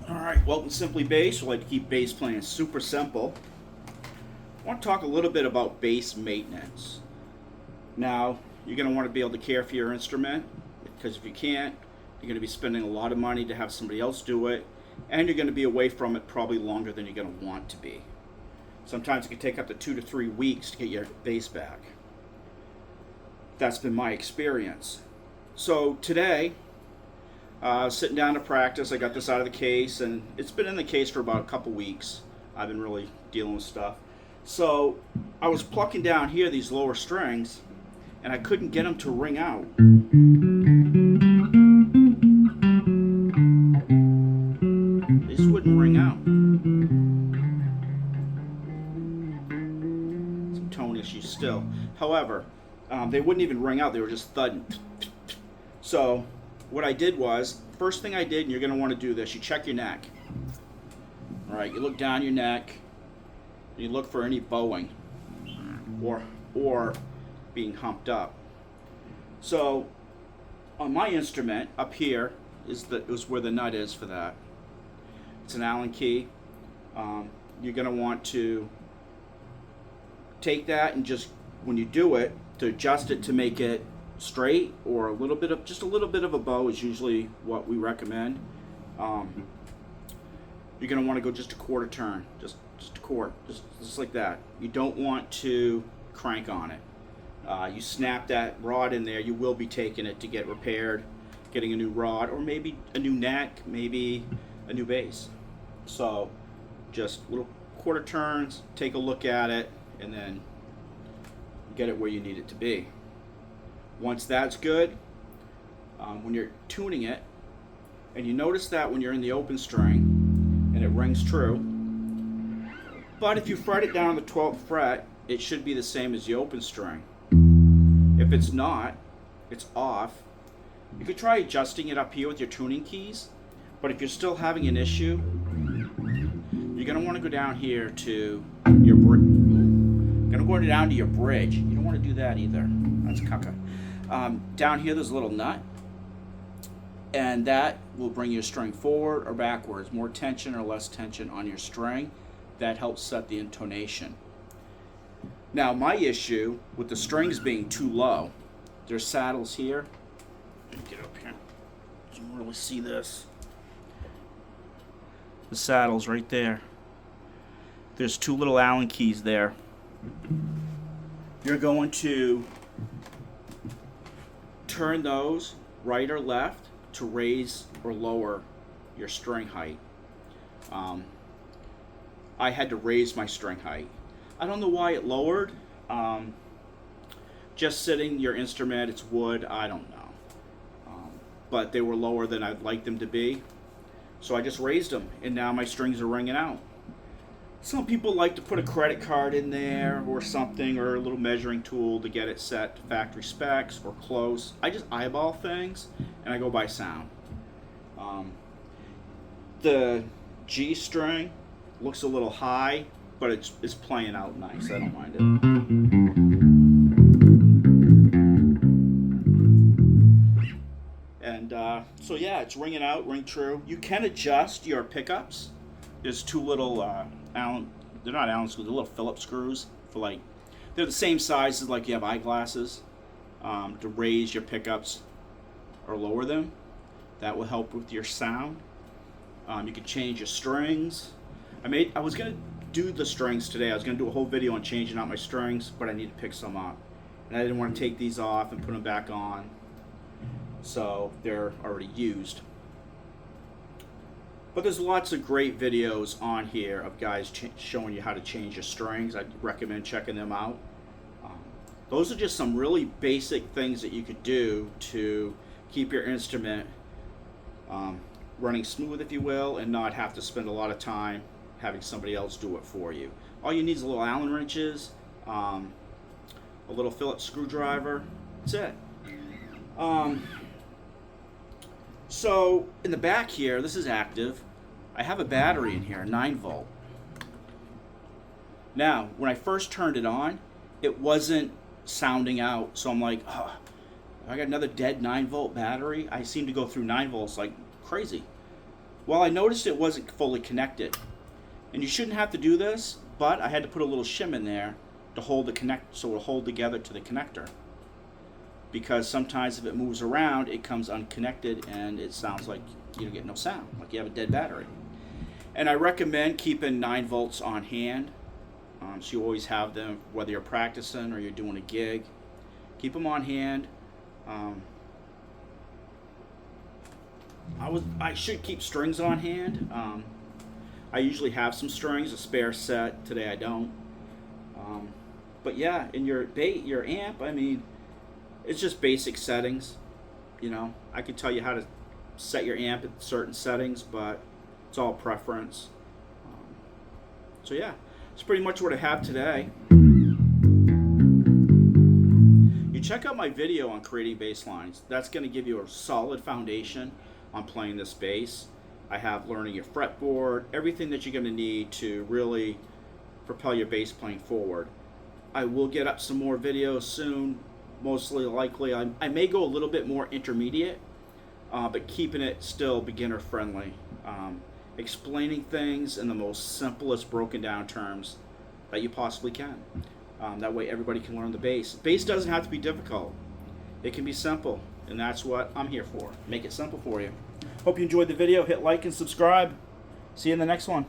Alright, welcome to Simply Bass. We like to keep bass playing super simple. I want to talk a little bit about bass maintenance. Now, you're going to want to be able to care for your instrument, because if you can't, you're going to be spending a lot of money to have somebody else do it, and you're going to be away from it probably longer than you're going to want to be. Sometimes it can take up to 2 to 3 weeks to get your bass back. That's been my experience. So today, sitting down to practice, I got this out of the case, and it's been in the case for about a couple weeks. I've been really dealing with stuff. So I was plucking down here these lower strings, and I couldn't get them to ring out. They just wouldn't ring out. Some tone issues still. However, they wouldn't even ring out. They were just thudding. So what I did was, first thing I did, and you're going to want to do this, you check your neck. All right, you look down your neck, and you look for any bowing or being humped up. So on my instrument up here is where the nut is for that. It's an Allen key. You're going to want to take that and just, when you do it, to adjust it to make it straight, or just a little bit of a bow is usually what we recommend. You're going to want to go just a quarter turn, just a quarter, just like that. You don't want to crank on it. You snap that rod in there, you will be taking it to get repaired, getting a new rod, or maybe a new neck, maybe a new bass. So just little quarter turns, take a look at it, and then get it where you need it to be. Once that's good, when you're tuning it, and you notice that when you're in the open string, and it rings true, but if you fret it down on the 12th fret, it should be the same as the open string. If it's not, it's off. You could try adjusting it up here with your tuning keys, but if you're still having an issue, you're going to want to go down here to your bridge. Going to go down to your bridge. You don't want to do that either. That's caca. Down here there's a little nut, and that will bring your string forward or backwards, more tension or less tension on your string. That helps set the intonation. Now my issue with the strings being too low, there's saddles here. Let me get up here. You can really see this. The saddles right there. There's 2 little Allen keys there. You're going to turn those right or left to raise or lower your string height. I had to raise my string height. I don't know why it lowered. Just sitting your instrument, it's wood, I don't know. But they were lower than I'd like them to be. So I just raised them, and now my strings are ringing out. Some people like to put a credit card in there or something, or a little measuring tool to get it set to factory specs or close. I just eyeball things, and I go by sound. The G string looks a little high, but it's playing out nice. I don't mind it. And so yeah, it's ringing out, ring true. You can adjust your pickups. There's 2 little Allen, they're not Allen screws, they're little Phillips screws for they're the same size as you have eyeglasses, to raise your pickups or lower them. That will help with your sound. You can change your strings. I was gonna do the strings today. I was gonna do a whole video on changing out my strings, but I need to pick some up, and I didn't want to take these off and put them back on, so they're already used. But there's lots of great videos on here of guys showing you how to change your strings. I'd recommend checking them out. Those are just some really basic things that you could do to keep your instrument running smooth, if you will, and not have to spend a lot of time having somebody else do it for you. All you need is a little Allen wrenches, a little Phillips screwdriver. That's it. So in the back here, this is active. I have a battery in here, a 9-volt. Now, when I first turned it on, it wasn't sounding out. So I'm like, oh, I got another dead 9-volt battery. I seem to go through 9 volts like crazy. Well, I noticed it wasn't fully connected. And you shouldn't have to do this, but I had to put a little shim in there to hold the connect, so it'll hold together to the connector. Because sometimes if it moves around, it comes unconnected and it sounds like you get no sound, like you have a dead battery. And I recommend keeping 9 volts on hand, so you always have them, whether you're practicing or you're doing a gig. Keep them on hand. I should keep strings on hand. I usually have some strings, a spare set. Today I don't. But yeah, in your amp, I mean, it's just basic settings. You know, I could tell you how to set your amp at certain settings, but it's all preference. So yeah, it's pretty much what I have today. You check out my video on creating bass lines. That's going to give you a solid foundation on playing this bass. I have learning your fretboard, everything that you're going to need to really propel your bass playing forward. I will get up some more videos soon, mostly likely. I may go a little bit more intermediate, but keeping it still beginner friendly. Explaining things in the most simplest broken down terms that you possibly can. That way everybody can learn the bass. Bass doesn't have to be difficult. It can be simple, and that's what I'm here for. Make it simple for you. Hope you enjoyed the video. Hit like and subscribe. See you in the next one.